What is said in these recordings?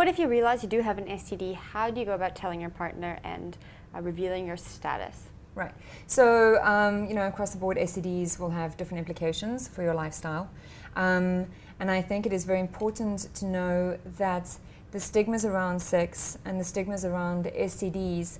what if you realize you do have an STD? How do you go about telling your partner and revealing your status? Right. So, across the board, STDs will have different implications for your lifestyle. And I think it is very important to know that the stigmas around sex and the stigmas around STDs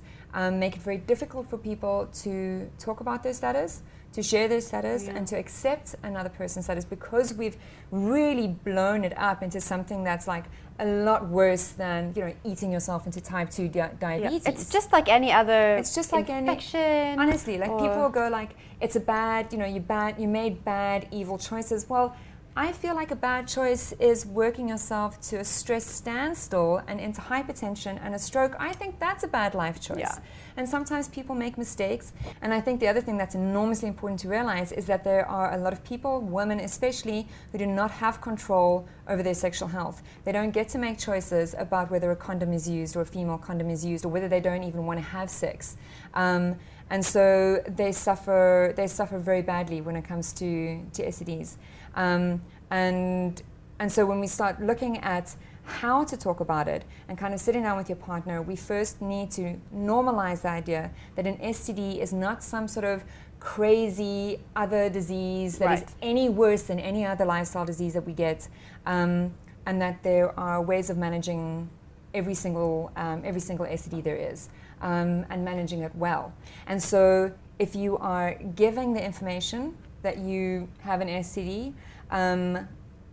make it very difficult for people to talk about their status, to share their status, and to accept another person's status, because we've really blown it up into something that's like a lot worse than eating yourself into type 2 diabetes. Yeah. It's just like any other infection. Honestly, like people will go like, it's a bad, you made bad, evil choices. Well, I feel like a bad choice is working yourself to a stress standstill and into hypertension and a stroke. I think that's a bad life choice. Yeah. And sometimes people make mistakes. And I think the other thing that's enormously important to realize is that there are a lot of people, women especially, who do not have control over their sexual health. They don't get to make choices about whether a condom is used or a female condom is used, or whether they don't even want to have sex. And so they suffer very badly when it comes to STDs. And so when we start looking at how to talk about it and kind of sitting down with your partner, we first need to normalize the idea that an STD is not some sort of crazy other disease that is any worse than any other lifestyle disease that we get, and that there are ways of managing every single STD there is, and managing it well. And so if you are giving the information that you have an STD,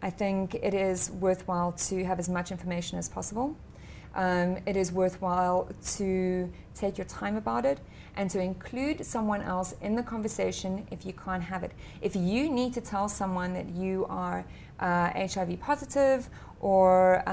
I think it is worthwhile to have as much information as possible. It is worthwhile to take your time about it and to include someone else in the conversation if you can't have it. If you need to tell someone that you are HIV positive or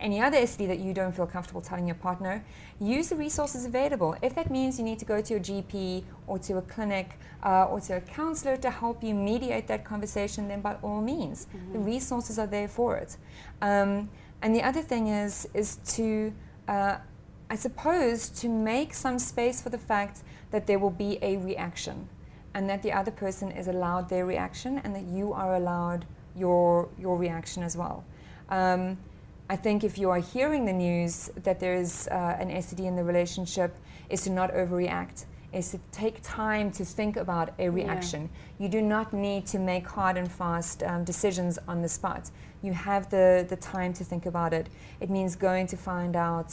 any other STD that you don't feel comfortable telling your partner, use the resources available. If that means you need to go to your GP or to a clinic or to a counselor to help you mediate that conversation, then by all means, the resources are there for it. And the other thing is to, I suppose, to make some space for the fact that there will be a reaction, and that the other person is allowed their reaction, and that you are allowed your reaction as well. I think if you are hearing the news that there is an STD in the relationship, is to not overreact, is to take time to think about a reaction. You do not need to make hard and fast decisions on the spot. You have the time to think about it. It means going to find out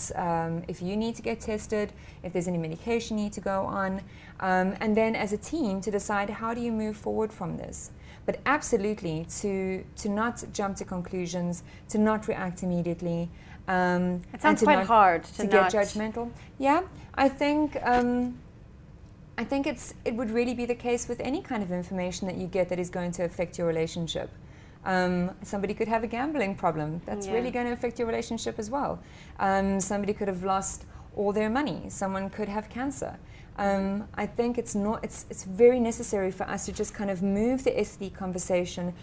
if you need to get tested, if there's any medication you need to go on, and then as a team to decide how do you move forward from this. But absolutely to not jump to conclusions, to not react immediately. It sounds quite hard to get judgmental. Yeah, I think it would really be the case with any kind of information that you get that is going to affect your relationship. Somebody could have a gambling problem. That's really going to affect your relationship as well. Somebody could have lost all their money. Someone could have cancer. I think it's very necessary for us to just kind of move the STD conversation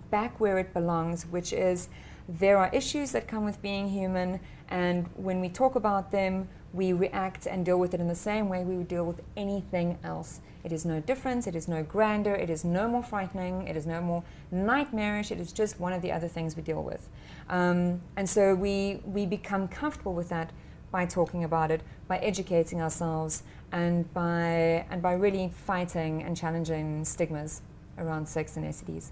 back where it belongs, which is there are issues that come with being human, and when we talk about them, we react and deal with it in the same way we would deal with anything else. It is no different, it is no grander, it is no more frightening, it is no more nightmarish, it is just one of the other things we deal with. And so we become comfortable with that by talking about it, by educating ourselves, and by really fighting and challenging stigmas around sex and STDs.